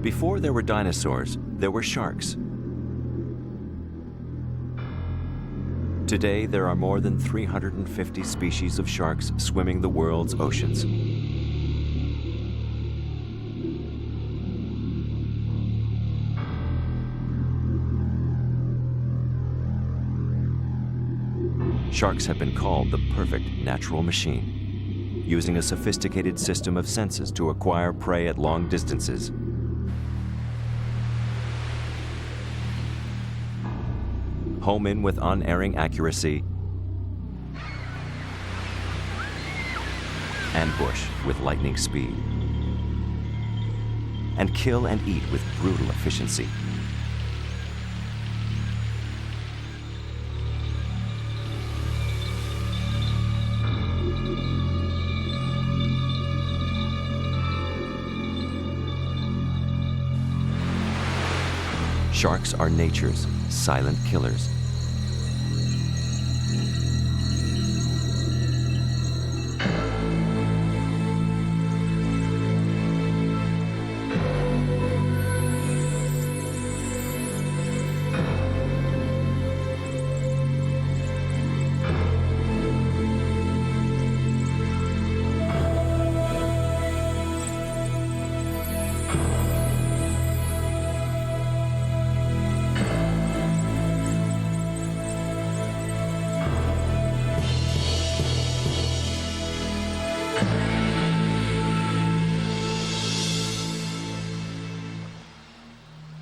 Before there were dinosaurs, there were sharks. Today, there are more than 350 species of sharks swimming the world's oceans. Sharks have been called the perfect natural machine, using a sophisticated system of senses to acquire prey at long distances. Home in with unerring accuracy, ambush with lightning speed, and kill and eat with brutal efficiency. Sharks are nature's silent killers.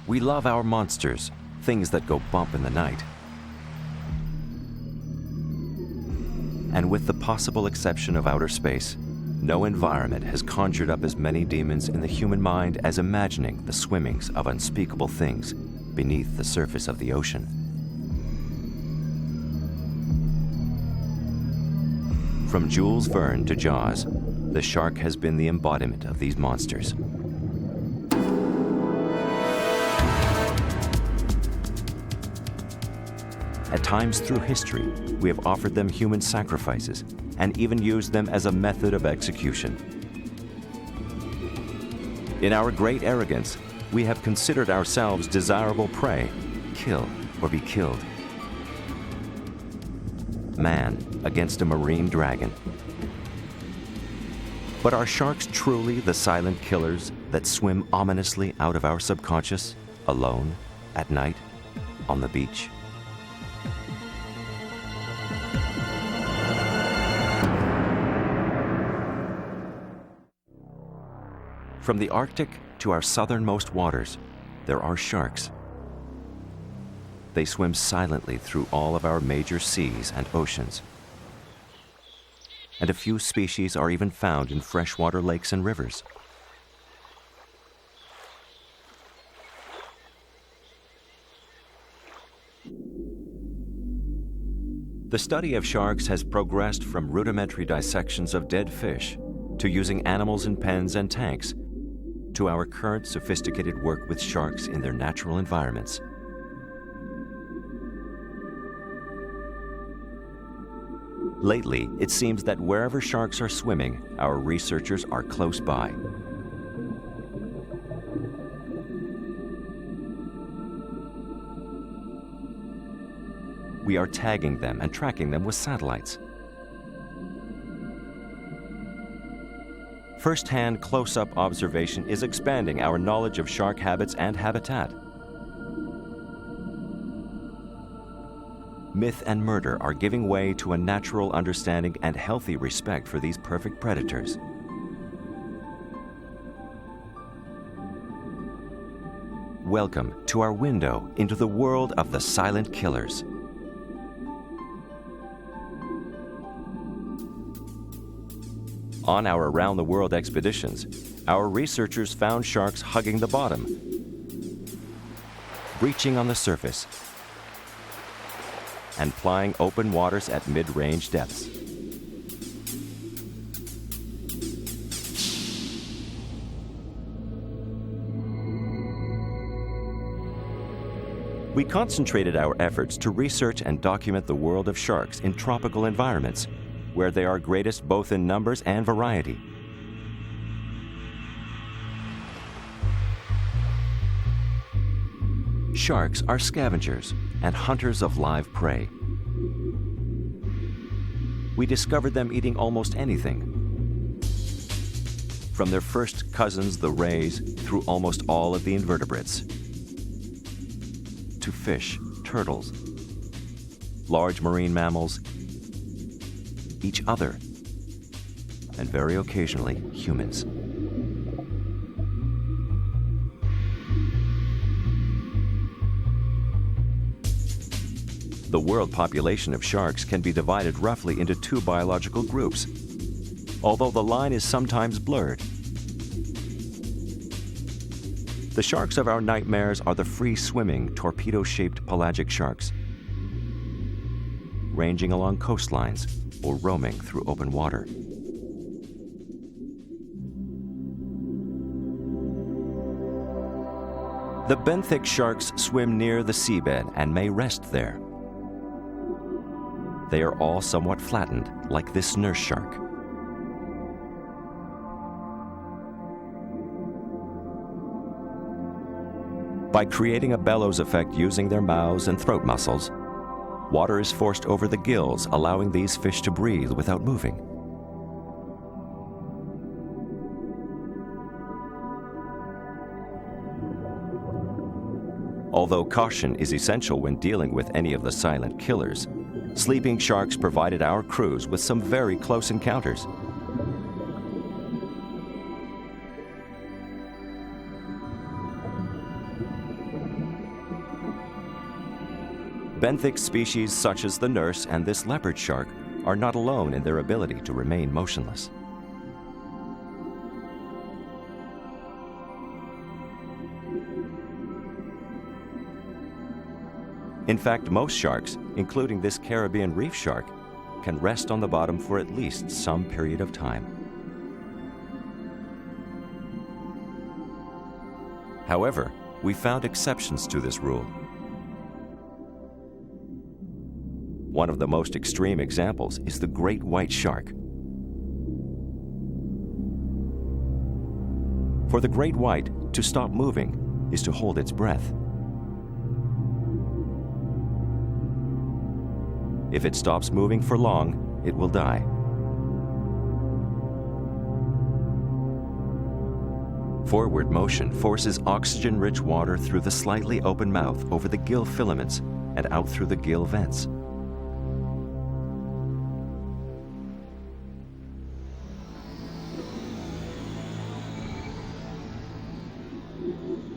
We love our monsters, things that go bump in the night. And with the possible exception of outer space, no environment has conjured up as many demons in the human mind as imagining the swimmings of unspeakable things beneath the surface of the ocean. From Jules Verne to Jaws, the shark has been the embodiment of these monsters. At times through history, we have offered them human sacrifices and even used them as a method of execution. In our great arrogance, we have considered ourselves desirable prey, kill or be killed. Man against a marine dragon. But are sharks truly the silent killers that swim ominously out of our subconscious, alone, at night, on the beach? From the Arctic to our southernmost waters, there are sharks. They swim silently through all of our major seas and oceans. And a few species are even found in freshwater lakes and rivers. The study of sharks has progressed from rudimentary dissections of dead fish to using animals in pens and tanks, to our current sophisticated work with sharks in their natural environments. Lately, it seems that wherever sharks are swimming, our researchers are close by. We are tagging them and tracking them with satellites. First-hand, close-up observation is expanding our knowledge of shark habits and habitat. Myth and murder are giving way to a natural understanding and healthy respect for these perfect predators. Welcome to our window into the world of the silent killers. On our around-the-world expeditions, our researchers found sharks hugging the bottom, breaching on the surface, and plying open waters at mid-range depths. We concentrated our efforts to research and document the world of sharks in tropical environments, where they are greatest both in numbers and variety. Sharks are scavengers and hunters of live prey. We discovered them eating almost anything, from their first cousins, the rays, through almost all of the invertebrates, to fish, turtles, large marine mammals, each other, and very occasionally humans. The world population of sharks can be divided roughly into two biological groups, although the line is sometimes blurred. The sharks of our nightmares are the free-swimming, torpedo-shaped pelagic sharks, ranging along coastlines or roaming through open water. The benthic sharks swim near the seabed and may rest there. They are all somewhat flattened, like this nurse shark. By creating a bellows effect using their mouths and throat muscles, water is forced over the gills, allowing these fish to breathe without moving. Although caution is essential when dealing with any of the silent killers, sleeping sharks provided our crews with some very close encounters. Benthic species such as the nurse and this leopard shark are not alone in their ability to remain motionless. In fact, most sharks, including this Caribbean reef shark, can rest on the bottom for at least some period of time. However, we found exceptions to this rule. One of the most extreme examples is the great white shark. For the great white, to stop moving is to hold its breath. If it stops moving for long, it will die. Forward motion forces oxygen-rich water through the slightly open mouth over the gill filaments and out through the gill vents.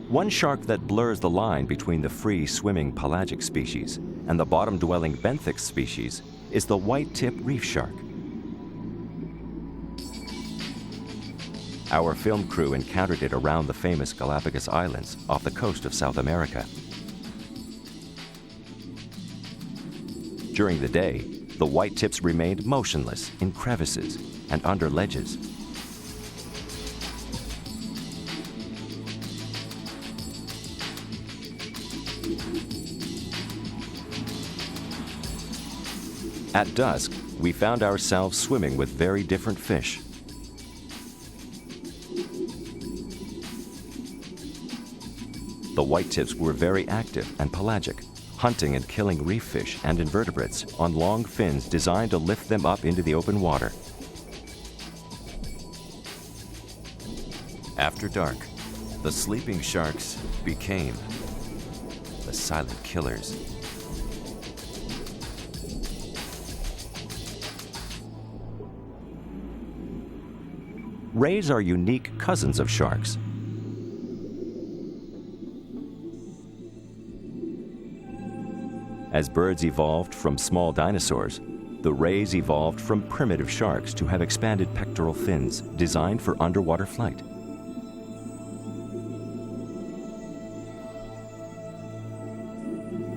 One shark that blurs the line between the free-swimming pelagic species and the bottom-dwelling benthic species is the white-tip reef shark. Our film crew encountered it around the famous Galapagos Islands off the coast of South America. During the day, the white tips remained motionless in crevices and under ledges. At dusk, we found ourselves swimming with very different fish. The whitetips were very active and pelagic, hunting and killing reef fish and invertebrates on long fins designed to lift them up into the open water. After dark, the sleeping sharks became the silent killers. Rays are unique cousins of sharks. As birds evolved from small dinosaurs, the rays evolved from primitive sharks to have expanded pectoral fins designed for underwater flight.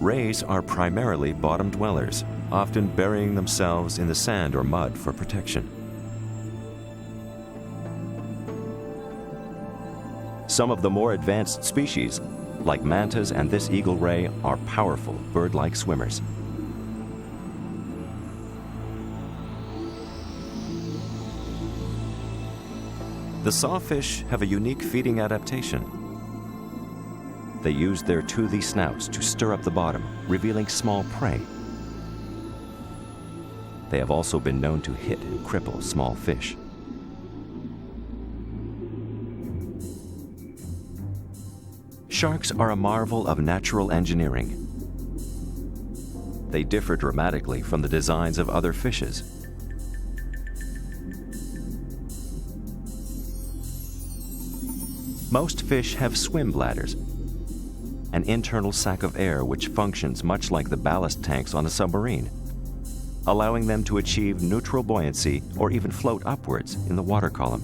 Rays are primarily bottom dwellers, often burying themselves in the sand or mud for protection. Some of the more advanced species, like mantas and this eagle ray, are powerful bird-like swimmers. The sawfish have a unique feeding adaptation. They use their toothy snouts to stir up the bottom, revealing small prey. They have also been known to hit and cripple small fish. Sharks are a marvel of natural engineering. They differ dramatically from the designs of other fishes. Most fish have swim bladders, an internal sac of air which functions much like the ballast tanks on a submarine, allowing them to achieve neutral buoyancy or even float upwards in the water column.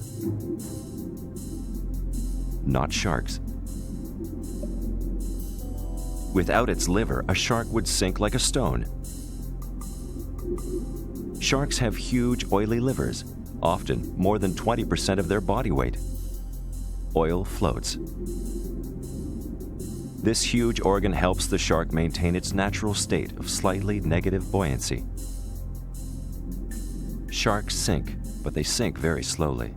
Not sharks. Without its liver, a shark would sink like a stone. Sharks have huge, oily livers, often more than 20% of their body weight. Oil floats. This huge organ helps the shark maintain its natural state of slightly negative buoyancy. Sharks sink, but they sink very slowly.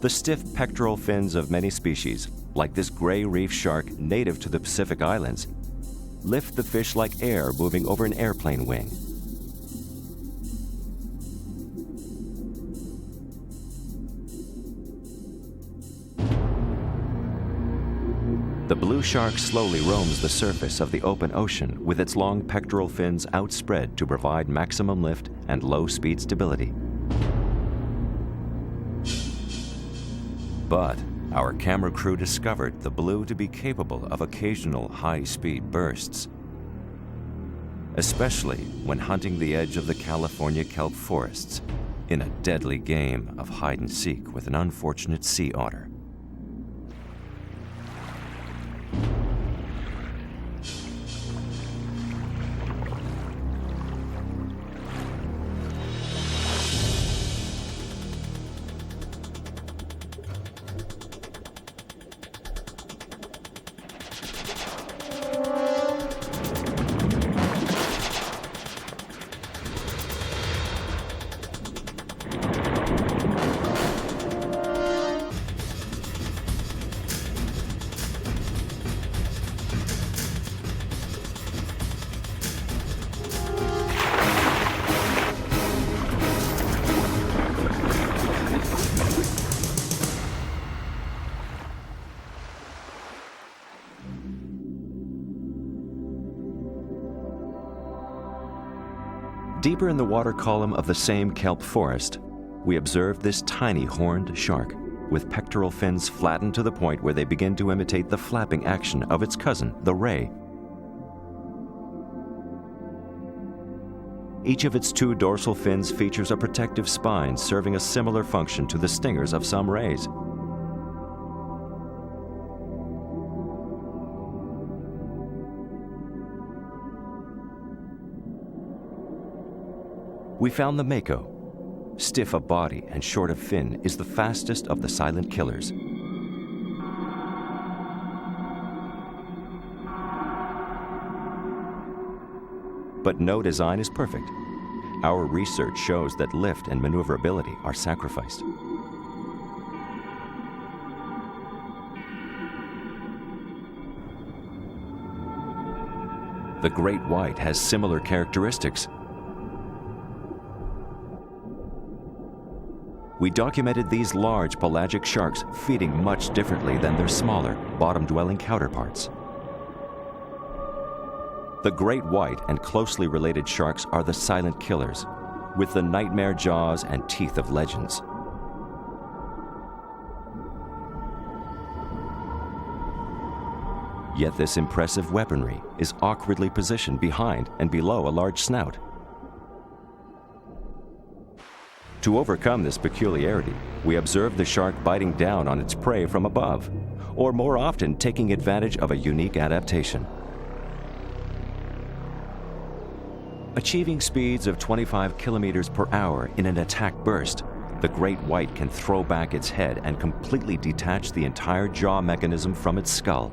The stiff pectoral fins of many species, like this gray reef shark native to the Pacific Islands, lift the fish like air moving over an airplane wing. The blue shark slowly roams the surface of the open ocean with its long pectoral fins outspread to provide maximum lift and low-speed stability. But our camera crew discovered the blue to be capable of occasional high-speed bursts, especially when hunting the edge of the California kelp forests in a deadly game of hide-and-seek with an unfortunate sea otter. Deeper in the water column of the same kelp forest, we observed this tiny horned shark with pectoral fins flattened to the point where they begin to imitate the flapping action of its cousin, the ray. Each of its two dorsal fins features a protective spine serving a similar function to the stingers of some rays. We found the mako. Stiff of body and short of fin, is the fastest of the silent killers. But no design is perfect. Our research shows that lift and maneuverability are sacrificed. The great white has similar characteristics. We documented these large pelagic sharks feeding much differently than their smaller, bottom-dwelling counterparts. The great white and closely related sharks are the silent killers, with the nightmare jaws and teeth of legends. Yet this impressive weaponry is awkwardly positioned behind and below a large snout. To overcome this peculiarity, we observe the shark biting down on its prey from above, or more often taking advantage of a unique adaptation. Achieving speeds of 25 kilometers per hour in an attack burst, the great white can throw back its head and completely detach the entire jaw mechanism from its skull.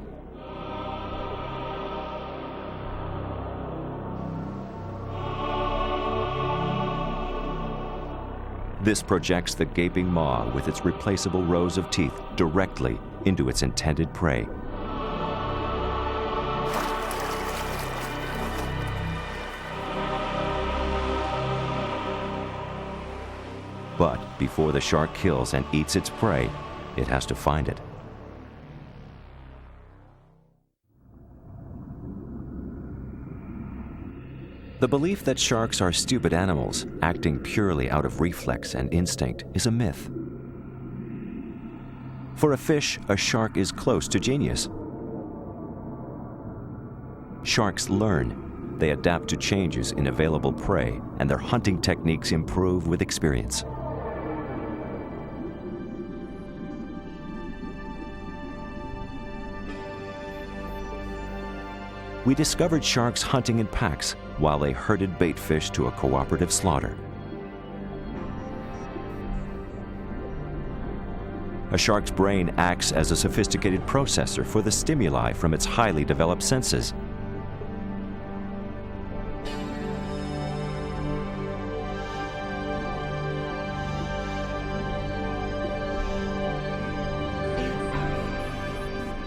This projects the gaping maw with its replaceable rows of teeth directly into its intended prey. But before the shark kills and eats its prey, it has to find it. The belief that sharks are stupid animals, acting purely out of reflex and instinct, is a myth. For a fish, a shark is close to genius. Sharks learn. They adapt to changes in available prey, and their hunting techniques improve with experience. We discovered sharks hunting in packs while they herded bait fish to a cooperative slaughter. A shark's brain acts as a sophisticated processor for the stimuli from its highly developed senses.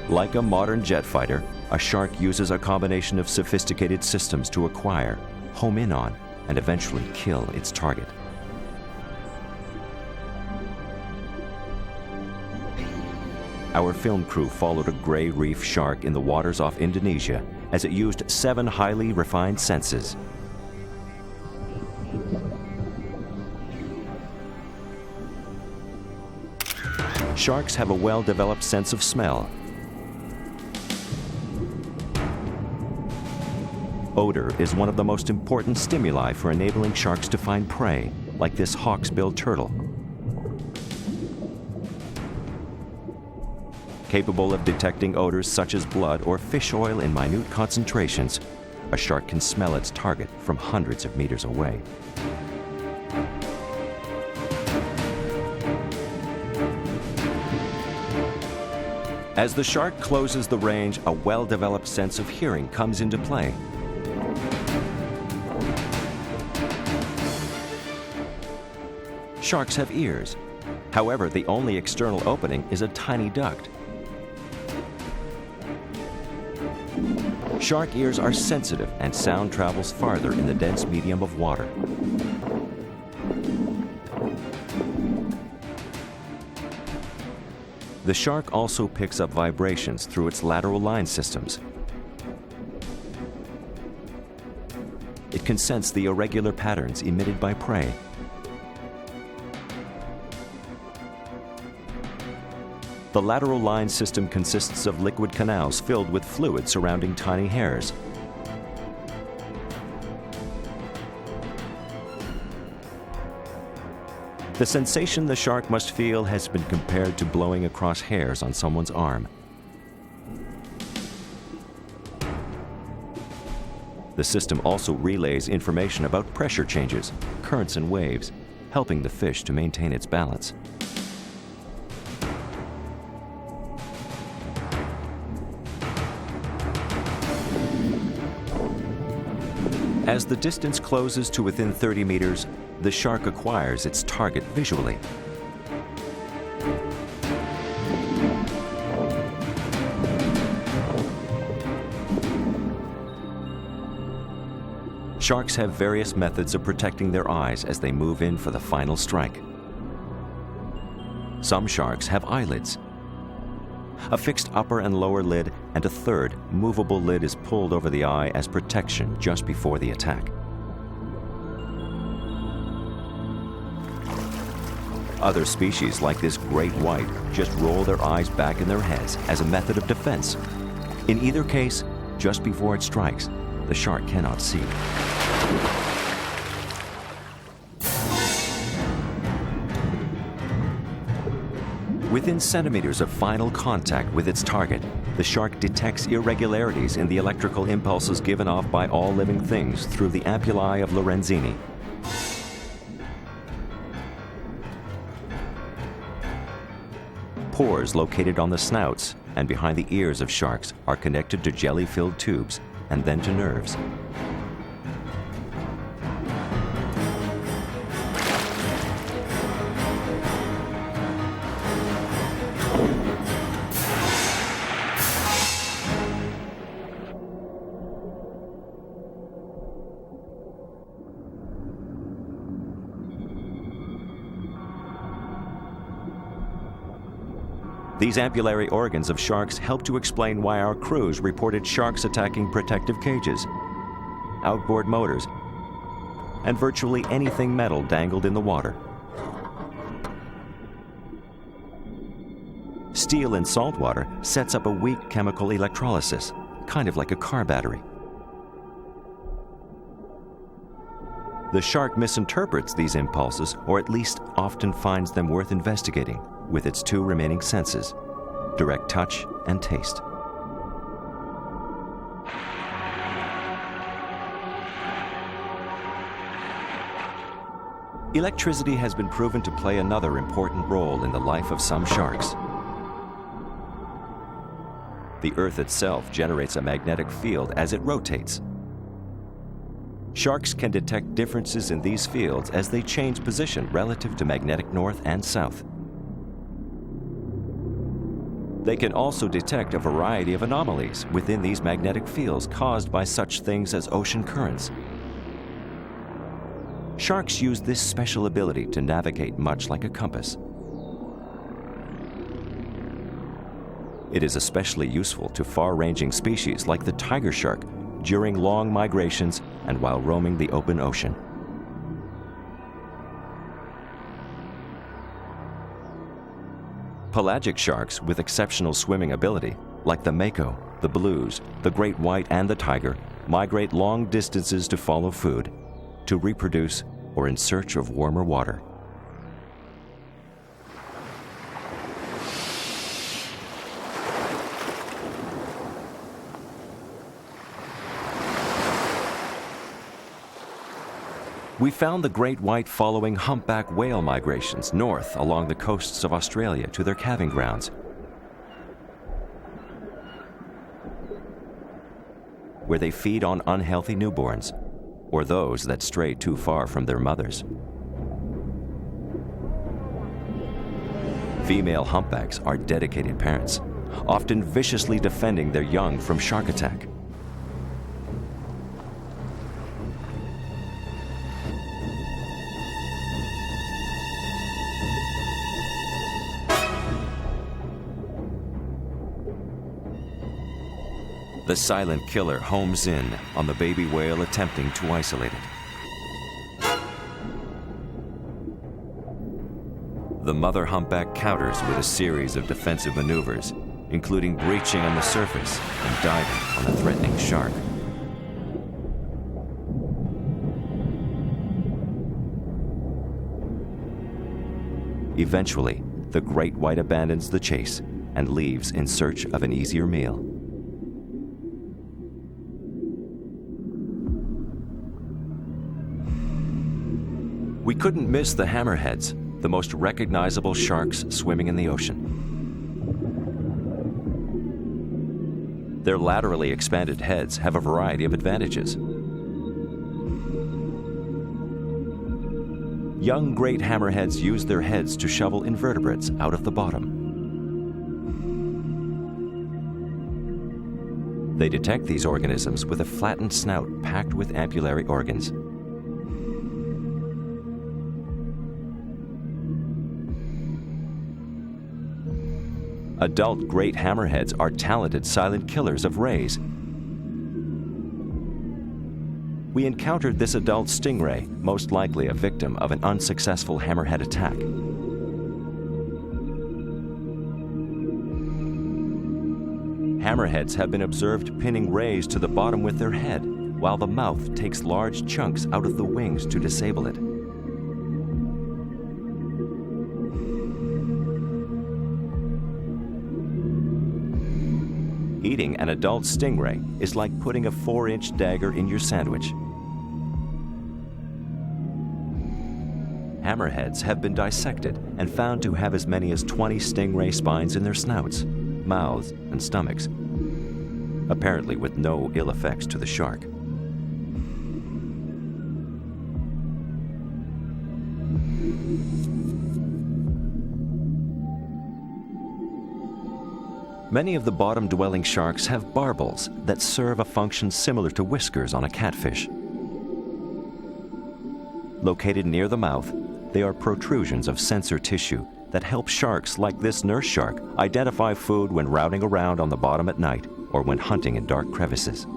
Like a modern jet fighter, a shark uses a combination of sophisticated systems to acquire, home in on, and eventually kill its target. Our film crew followed a gray reef shark in the waters off Indonesia as it used 7 highly refined senses. Sharks have a well-developed sense of smell. Odor is one of the most important stimuli for enabling sharks to find prey, like this hawksbill turtle. Capable of detecting odors such as blood or fish oil in minute concentrations, a shark can smell its target from hundreds of meters away. As the shark closes the range, a well-developed sense of hearing comes into play. Sharks have ears. However, the only external opening is a tiny duct. Shark ears are sensitive and sound travels farther in the dense medium of water. The shark also picks up vibrations through its lateral line systems. It can sense the irregular patterns emitted by prey. The lateral line system consists of liquid canals filled with fluid surrounding tiny hairs. The sensation the shark must feel has been compared to blowing across hairs on someone's arm. The system also relays information about pressure changes, currents and waves, helping the fish to maintain its balance. As the distance closes to within 30 meters, the shark acquires its target visually. Sharks have various methods of protecting their eyes as they move in for the final strike. Some sharks have eyelids. A fixed upper and lower lid and a third movable lid is pulled over the eye as protection just before the attack. Other species, like this great white, just roll their eyes back in their heads as a method of defense. In either case, just before it strikes, the shark cannot see. Within centimeters of final contact with its target, the shark detects irregularities in the electrical impulses given off by all living things through the ampullae of Lorenzini. Pores located on the snouts and behind the ears of sharks are connected to jelly-filled tubes and then to nerves. These ampullary organs of sharks help to explain why our crews reported sharks attacking protective cages, outboard motors, and virtually anything metal dangled in the water. Steel in salt water sets up a weak chemical electrolysis, kind of like a car battery. The shark misinterprets these impulses, or at least often finds them worth investigating, with its two remaining senses, direct touch and taste. Electricity has been proven to play another important role in the life of some sharks. The Earth itself generates a magnetic field as it rotates. Sharks can detect differences in these fields as they change position relative to magnetic north and south. They can also detect a variety of anomalies within these magnetic fields caused by such things as ocean currents. Sharks use this special ability to navigate much like a compass. It is especially useful to far-ranging species like the tiger shark during long migrations and while roaming the open ocean. Pelagic sharks with exceptional swimming ability, like the mako, the blues, the great white, and the tiger, migrate long distances to follow food, to reproduce, or in search of warmer water. We found the great white following humpback whale migrations north along the coasts of Australia to their calving grounds, where they feed on unhealthy newborns or those that stray too far from their mothers. Female humpbacks are dedicated parents, often viciously defending their young from shark attack. The silent killer homes in on the baby whale attempting to isolate it. The mother humpback counters with a series of defensive maneuvers, including breaching on the surface and diving on a threatening shark. Eventually, the great white abandons the chase and leaves in search of an easier meal. We couldn't miss the hammerheads, the most recognizable sharks swimming in the ocean. Their laterally expanded heads have a variety of advantages. Young great hammerheads use their heads to shovel invertebrates out of the bottom. They detect these organisms with a flattened snout packed with ampullary organs. Adult great hammerheads are talented silent killers of rays. We encountered this adult stingray, most likely a victim of an unsuccessful hammerhead attack. Hammerheads have been observed pinning rays to the bottom with their head, while the mouth takes large chunks out of the wings to disable it. Eating an adult stingray is like putting a 4-inch dagger in your sandwich. Hammerheads have been dissected and found to have as many as 20 stingray spines in their snouts, mouths, and stomachs, apparently with no ill effects to the shark. Many of the bottom-dwelling sharks have barbels that serve a function similar to whiskers on a catfish. Located near the mouth, they are protrusions of sensor tissue that help sharks like this nurse shark identify food when routing around on the bottom at night or when hunting in dark crevices.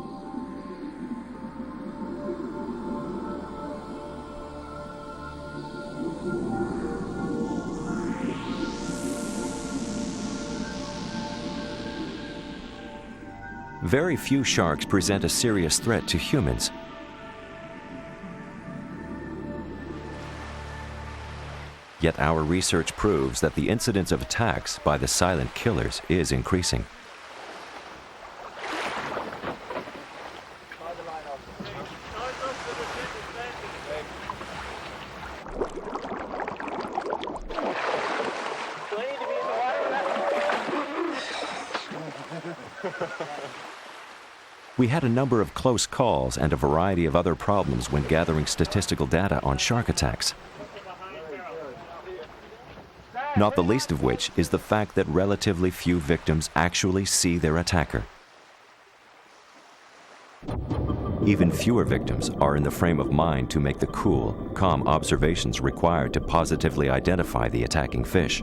Very few sharks present a serious threat to humans. Yet our research proves that the incidence of attacks by the silent killers is increasing. We had a number of close calls and a variety of other problems when gathering statistical data on shark attacks. Not the least of which is the fact that relatively few victims actually see their attacker. Even fewer victims are in the frame of mind to make the cool, calm observations required to positively identify the attacking fish.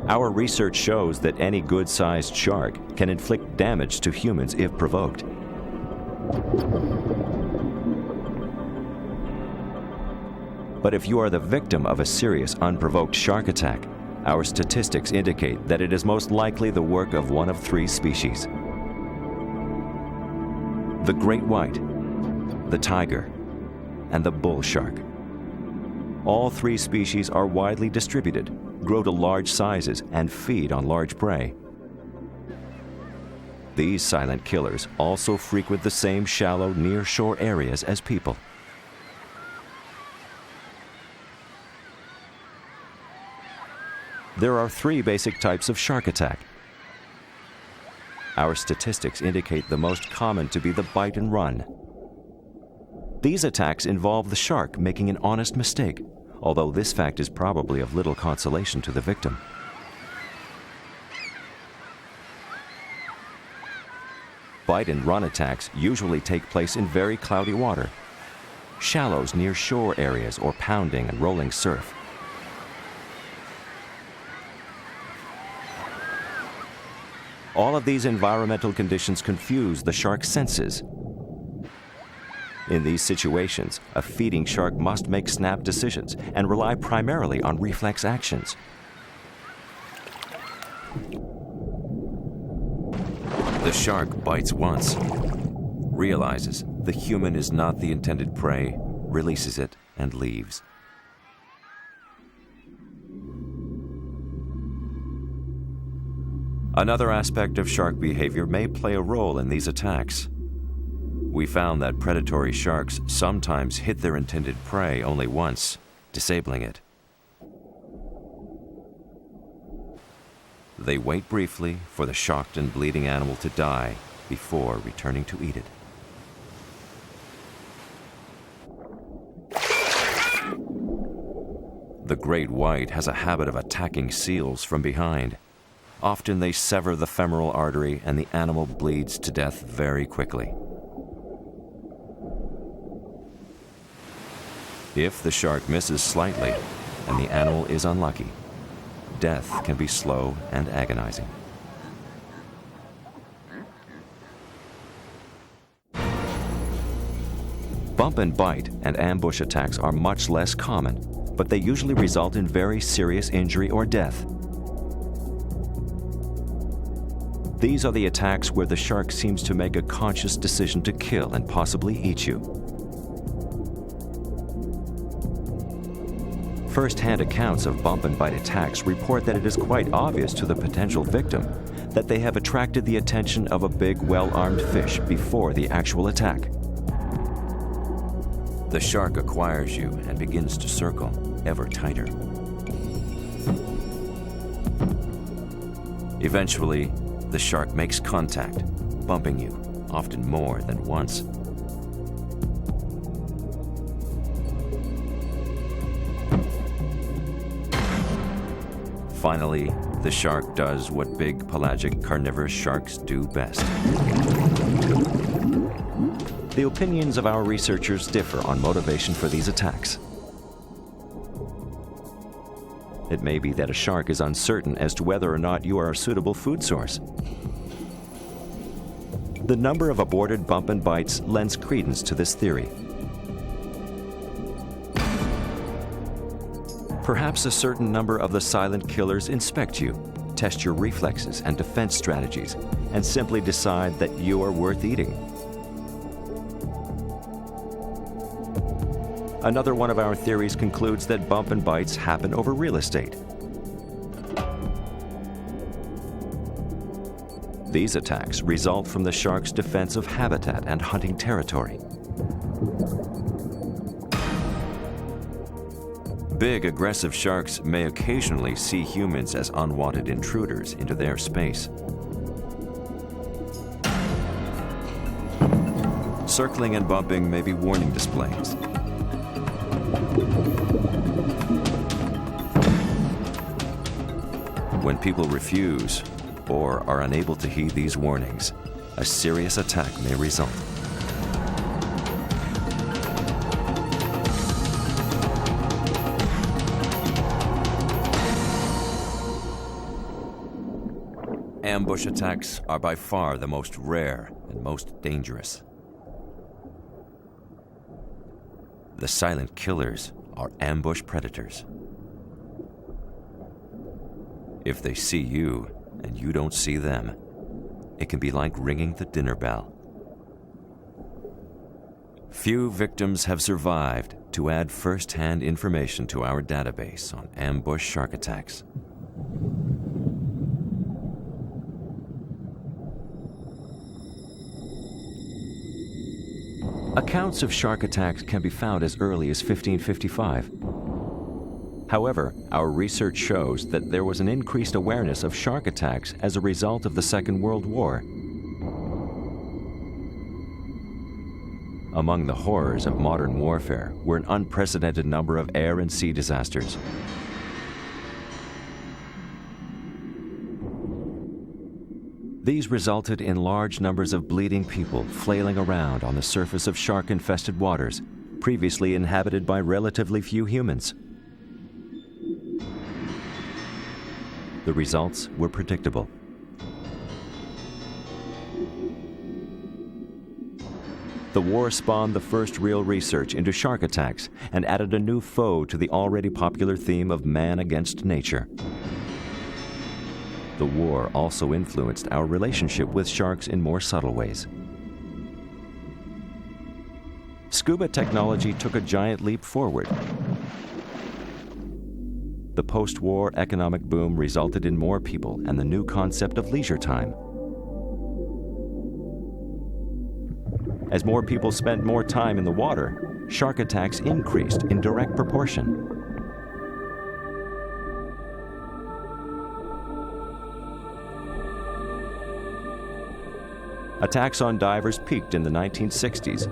Our research shows that any good-sized shark can inflict damage to humans if provoked. But if you are the victim of a serious unprovoked shark attack, our statistics indicate that it is most likely the work of one of three species: the great white, the tiger, and the bull shark. All three species are widely distributed, grow to large sizes, and feed on large prey. These silent killers also frequent the same shallow, near-shore areas as people. There are three basic types of shark attack. Our statistics indicate the most common to be the bite and run. These attacks involve the shark making an honest mistake, although this fact is probably of little consolation to the victim. Bite and run attacks usually take place in very cloudy water, shallows near shore areas, or pounding and rolling surf. All of these environmental conditions confuse the shark's senses. In these situations, a feeding shark must make snap decisions and rely primarily on reflex actions. The shark bites once, realizes the human is not the intended prey, releases it, and leaves. Another aspect of shark behavior may play a role in these attacks. We found that predatory sharks sometimes hit their intended prey only once, disabling it. They wait briefly for the shocked and bleeding animal to die before returning to eat it. The great white has a habit of attacking seals from behind. Often they sever the femoral artery and the animal bleeds to death very quickly. If the shark misses slightly and the animal is unlucky, death can be slow and agonizing. Bump and bite and ambush attacks are much less common, but they usually result in very serious injury or death. These are the attacks where the shark seems to make a conscious decision to kill and possibly eat you. First-hand accounts of bump and bite attacks report that it is quite obvious to the potential victim that they have attracted the attention of a big, well-armed fish before the actual attack. The shark acquires you and begins to circle ever tighter. Eventually, the shark makes contact, bumping you, often more than once. Finally, the shark does what big pelagic carnivorous sharks do best. The opinions of our researchers differ on motivation for these attacks. It may be that a shark is uncertain as to whether or not you are a suitable food source. The number of aborted bump and bites lends credence to this theory. Perhaps a certain number of the silent killers inspect you, test your reflexes and defense strategies, and simply decide that you are worth eating. Another one of our theories concludes that bump and bites happen over real estate. These attacks result from the shark's defense of habitat and hunting territory. Big, aggressive sharks may occasionally see humans as unwanted intruders into their space. Circling and bumping may be warning displays. When people refuse or are unable to heed these warnings, a serious attack may result. Ambush attacks are by far the most rare and most dangerous. The silent killers are ambush predators. If they see you and you don't see them, it can be like ringing the dinner bell. Few victims have survived to add first-hand information to our database on ambush shark attacks. Accounts of shark attacks can be found as early as 1555. However, our research shows that there was an increased awareness of shark attacks as a result of the Second World War. Among the horrors of modern warfare were an unprecedented number of air and sea disasters. These resulted in large numbers of bleeding people flailing around on the surface of shark-infested waters, previously inhabited by relatively few humans. The results were predictable. The war spawned the first real research into shark attacks and added a new foe to the already popular theme of man against nature. The war also influenced our relationship with sharks in more subtle ways. Scuba technology took a giant leap forward. The post-war economic boom resulted in more people and the new concept of leisure time. As more people spent more time in the water, shark attacks increased in direct proportion. Attacks on divers peaked in the 1960s,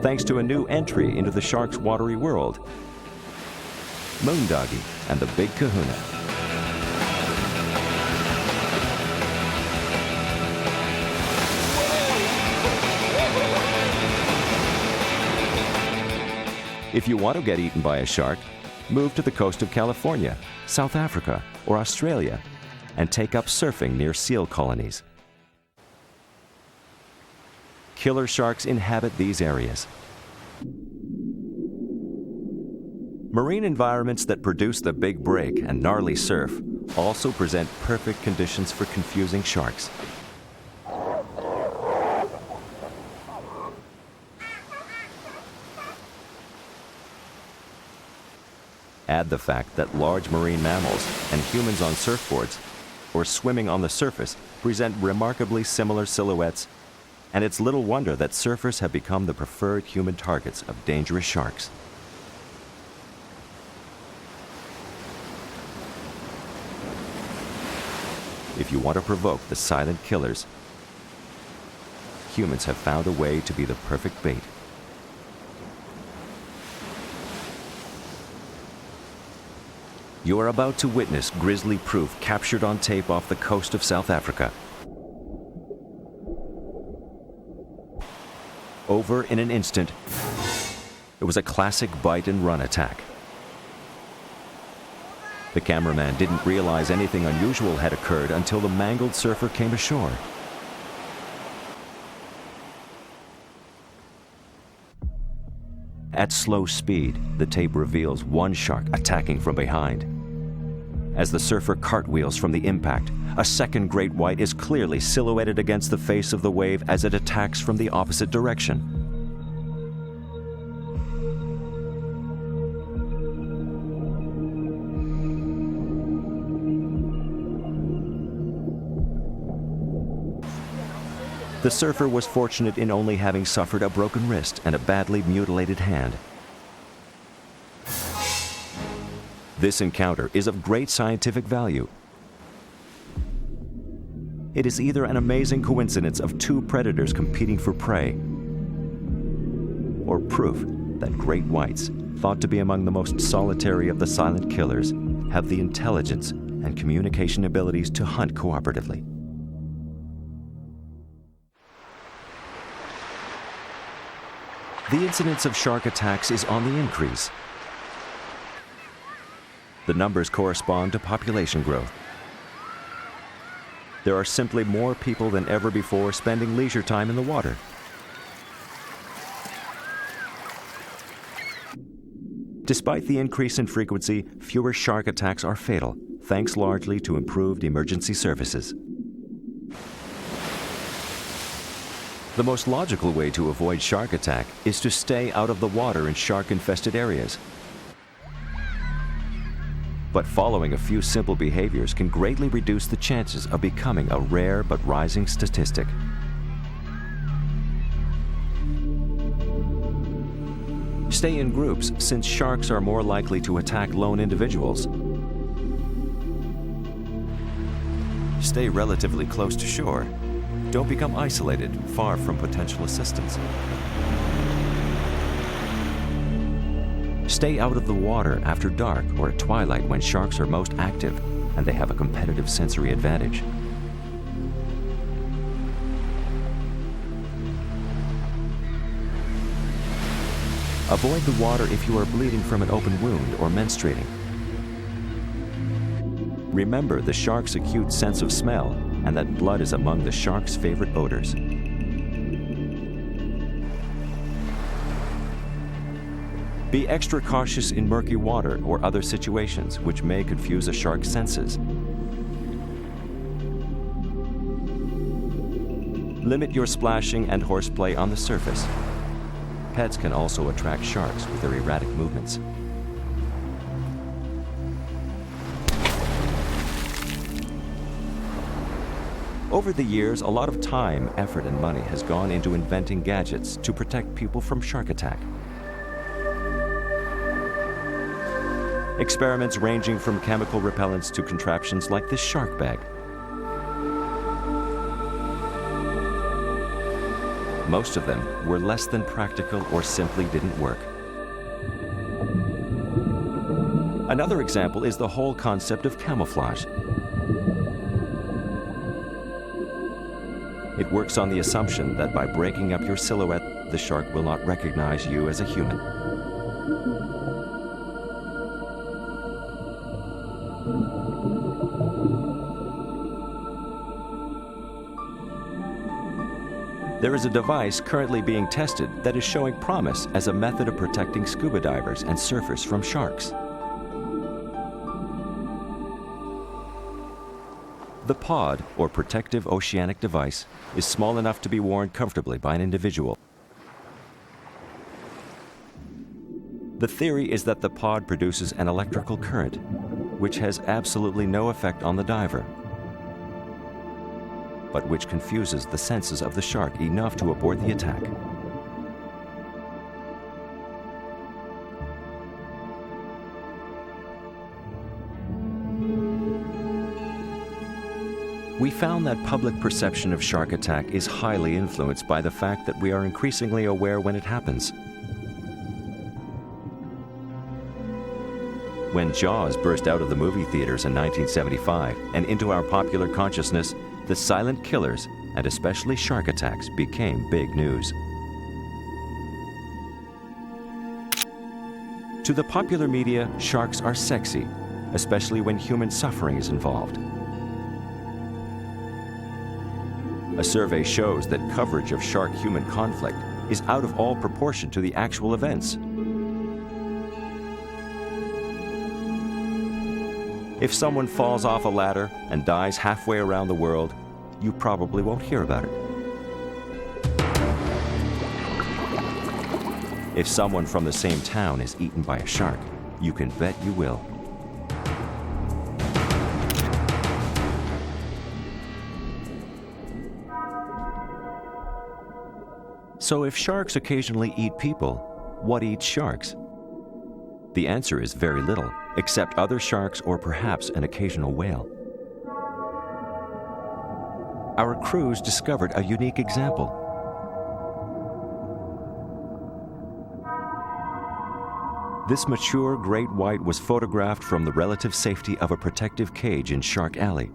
thanks to a new entry into the shark's watery world, Moondoggie and the Big Kahuna. If you want to get eaten by a shark, move to the coast of California, South Africa, or Australia, and take up surfing near seal colonies. Killer sharks inhabit these areas. Marine environments that produce the big break and gnarly surf also present perfect conditions for confusing sharks. Add the fact that large marine mammals and humans on surfboards or swimming on the surface present remarkably similar silhouettes, and it's little wonder that surfers have become the preferred human targets of dangerous sharks. If you want to provoke the silent killers, humans have found a way to be the perfect bait. You are about to witness grisly proof captured on tape off the coast of South Africa. over in an instant. It was a classic bite and run attack. The cameraman didn't realize anything unusual had occurred until the mangled surfer came ashore. At slow speed, the tape reveals one shark attacking from behind. As the surfer cartwheels from the impact, a second great white is clearly silhouetted against the face of the wave as it attacks from the opposite direction. The surfer was fortunate in only having suffered a broken wrist and a badly mutilated hand. This encounter is of great scientific value. It is either an amazing coincidence of two predators competing for prey, or proof that great whites, thought to be among the most solitary of the silent killers, have the intelligence and communication abilities to hunt cooperatively. The incidence of shark attacks is on the increase. The numbers correspond to population growth. There are simply more people than ever before spending leisure time in the water. Despite the increase in frequency, fewer shark attacks are fatal, thanks largely to improved emergency services. The most logical way to avoid shark attack is to stay out of the water in shark-infested areas. But following a few simple behaviors can greatly reduce the chances of becoming a rare but rising statistic. Stay in groups, since sharks are more likely to attack lone individuals. Stay relatively close to shore. Don't become isolated, far from potential assistance. Stay out of the water after dark or at twilight when sharks are most active and they have a competitive sensory advantage. Avoid the water if you are bleeding from an open wound or menstruating. Remember the shark's acute sense of smell and that blood is among the shark's favorite odors. Be extra cautious in murky water or other situations which may confuse a shark's senses. Limit your splashing and horseplay on the surface. Pets can also attract sharks with their erratic movements. Over the years, a lot of time, effort, and money has gone into inventing gadgets to protect people from shark attack. Experiments ranging from chemical repellents to contraptions like this shark bag. Most of them were less than practical or simply didn't work. Another example is the whole concept of camouflage. It works on the assumption that by breaking up your silhouette, the shark will not recognize you as a human. There is a device currently being tested that is showing promise as a method of protecting scuba divers and surfers from sharks. The pod, or protective oceanic device, is small enough to be worn comfortably by an individual. The theory is that the pod produces an electrical current, which has absolutely no effect on the diver, but which confuses the senses of the shark enough to abort the attack. We found that public perception of shark attack is highly influenced by the fact that we are increasingly aware when it happens. When Jaws burst out of the movie theaters in 1975 and into our popular consciousness, the silent killers, and especially shark attacks, became big news. To the popular media, sharks are sexy, especially when human suffering is involved. A survey shows that coverage of shark-human conflict is out of all proportion to the actual events. If someone falls off a ladder and dies halfway around the world, you probably won't hear about it. If someone from the same town is eaten by a shark, you can bet you will. So if sharks occasionally eat people, what eats sharks? The answer is very little, except other sharks or perhaps an occasional whale. Our crews discovered a unique example. This mature great white was photographed from the relative safety of a protective cage in Shark Alley,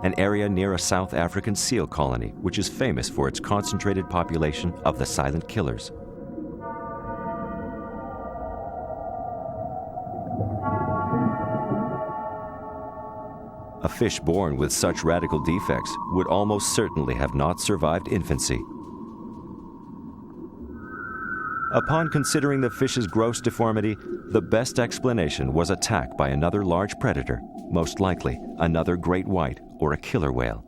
an area near a South African seal colony which is famous for its concentrated population of the silent killers. A fish born with such radical defects would almost certainly have not survived infancy. Upon considering the fish's gross deformity, the best explanation was attack by another large predator, most likely another great white or a killer whale.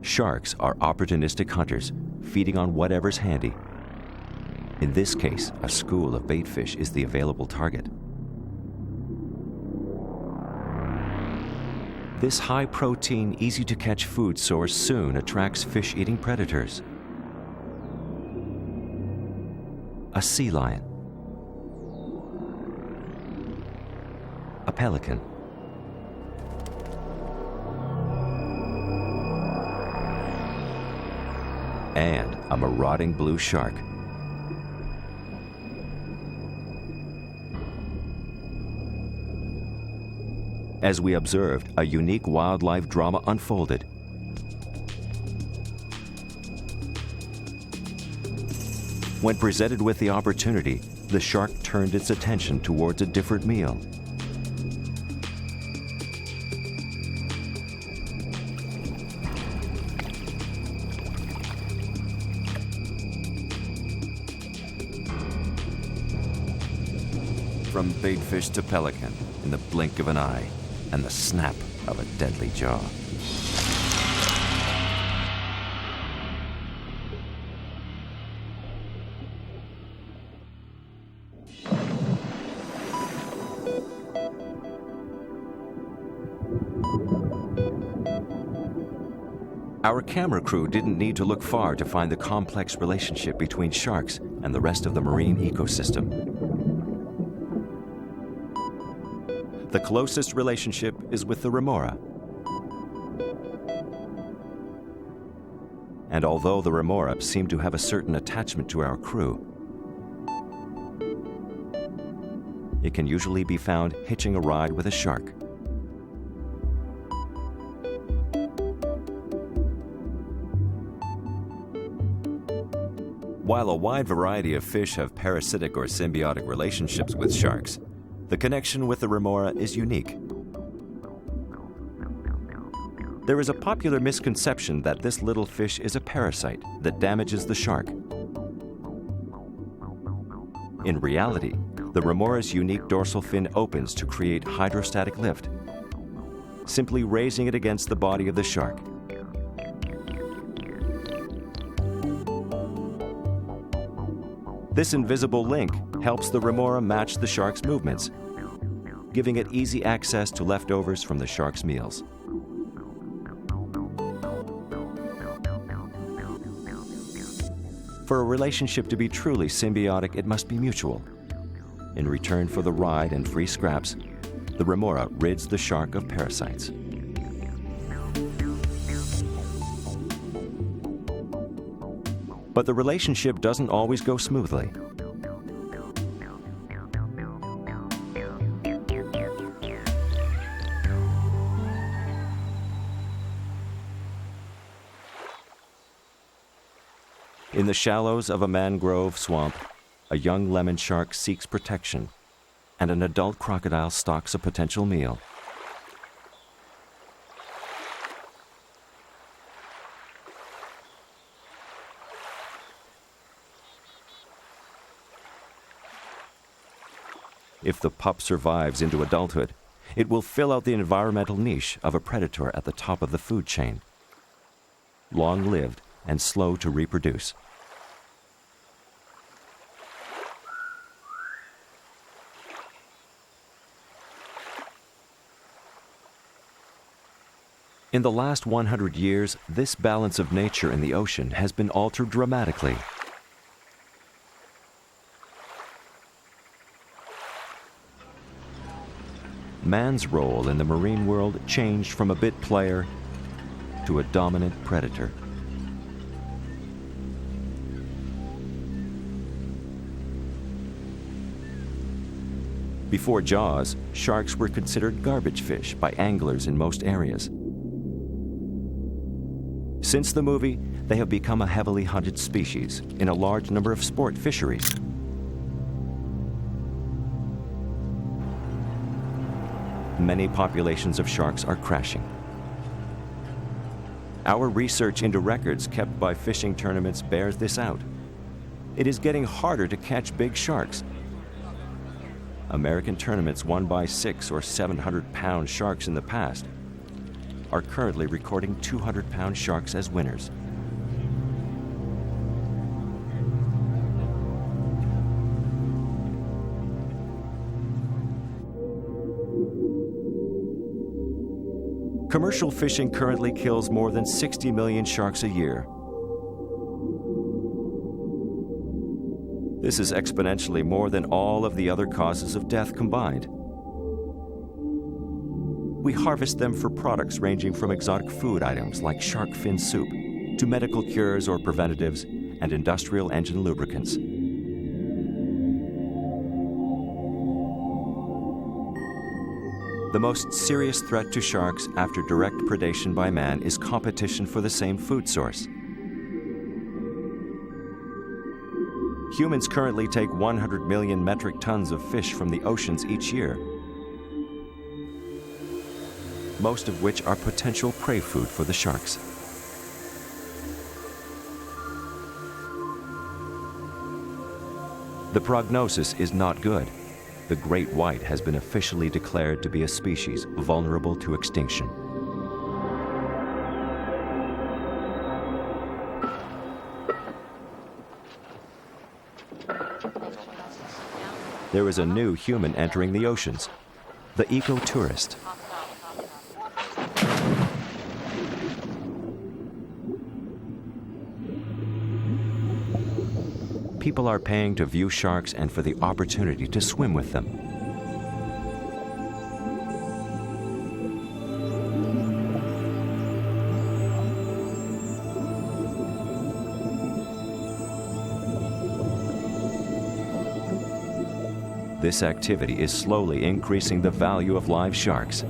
Sharks are opportunistic hunters, feeding on whatever's handy. In this case, a school of baitfish is the available target. This high-protein, easy-to-catch food source soon attracts fish-eating predators. A sea lion, a pelican, and a marauding blue shark. As we observed, a unique wildlife drama unfolded. When presented with the opportunity, the shark turned its attention towards a different meal. From baitfish to pelican, in the blink of an eye, and the snap of a deadly jaw. Our camera crew didn't need to look far to find the complex relationship between sharks and the rest of the marine ecosystem. The closest relationship is with the remora. And although the remora seem to have a certain attachment to our crew, it can usually be found hitching a ride with a shark. While a wide variety of fish have parasitic or symbiotic relationships with sharks, the connection with the remora is unique. There is a popular misconception that this little fish is a parasite that damages the shark. In reality, the remora's unique dorsal fin opens to create hydrostatic lift, simply raising it against the body of the shark. This invisible link helps the remora match the shark's movements, giving it easy access to leftovers from the shark's meals. For a relationship to be truly symbiotic, it must be mutual. In return for the ride and free scraps, the remora rids the shark of parasites. But the relationship doesn't always go smoothly. In the shallows of a mangrove swamp, a young lemon shark seeks protection, and an adult crocodile stalks a potential meal. If the pup survives into adulthood, it will fill out the environmental niche of a predator at the top of the food chain. Long-lived and slow to reproduce. In the last 100 years, this balance of nature in the ocean has been altered dramatically. Man's role in the marine world changed from a bit player to a dominant predator. Before Jaws, sharks were considered garbage fish by anglers in most areas. Since the movie, they have become a heavily hunted species in a large number of sport fisheries. Many populations of sharks are crashing. Our research into records kept by fishing tournaments bears this out. It is getting harder to catch big sharks. American tournaments won by 600 or 700-pound sharks in the past are currently recording 200-pound sharks as winners. Commercial fishing currently kills more than 60 million sharks a year. This is exponentially more than all of the other causes of death combined. We harvest them for products ranging from exotic food items like shark fin soup to medical cures or preventatives and industrial engine lubricants. The most serious threat to sharks after direct predation by man is competition for the same food source. Humans currently take 100 million metric tons of fish from the oceans each year, most of which are potential prey food for the sharks. The prognosis is not good. The great white has been officially declared to be a species vulnerable to extinction. There is a new human entering the oceans, the eco-tourist. People are paying to view sharks and for the opportunity to swim with them. This activity is slowly increasing the value of live sharks.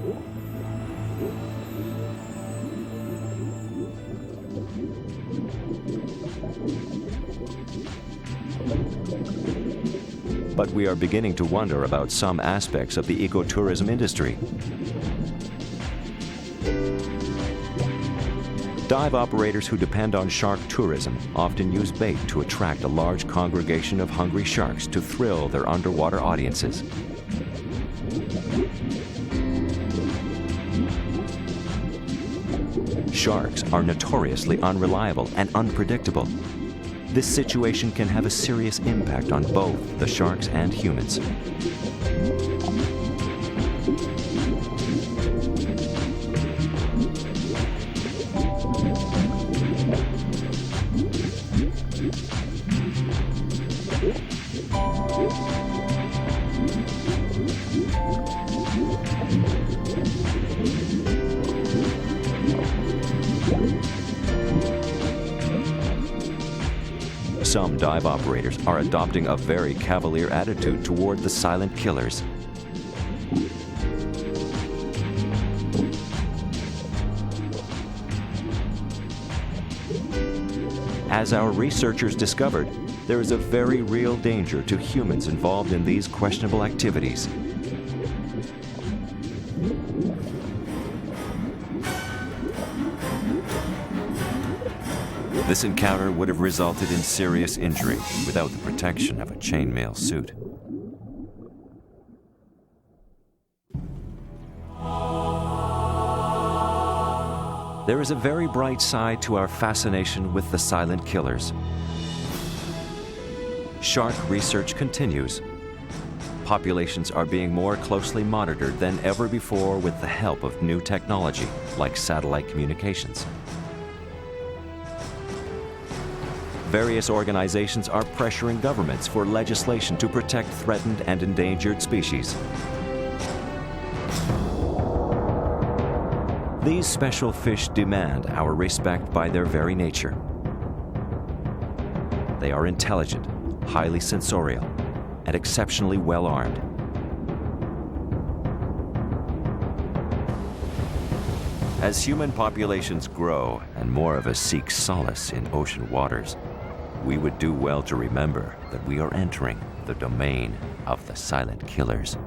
But we are beginning to wonder about some aspects of the ecotourism industry. Dive operators who depend on shark tourism often use bait to attract a large congregation of hungry sharks to thrill their underwater audiences. Sharks are notoriously unreliable and unpredictable. This situation can have a serious impact on both the sharks and humans. some dive operators are adopting a very cavalier attitude toward the silent killers. As our researchers discovered, there is a very real danger to humans involved in these questionable activities. This encounter would have resulted in serious injury without the protection of a chainmail suit. There is a very bright side to our fascination with the silent killers. Shark research continues. Populations are being more closely monitored than ever before with the help of new technology like satellite communications. Various organizations are pressuring governments for legislation to protect threatened and endangered species. These special fish demand our respect by their very nature. They are intelligent, highly sensorial, and exceptionally well armed. As human populations grow and more of us seek solace in ocean waters, we would do well to remember that we are entering the domain of the silent killers.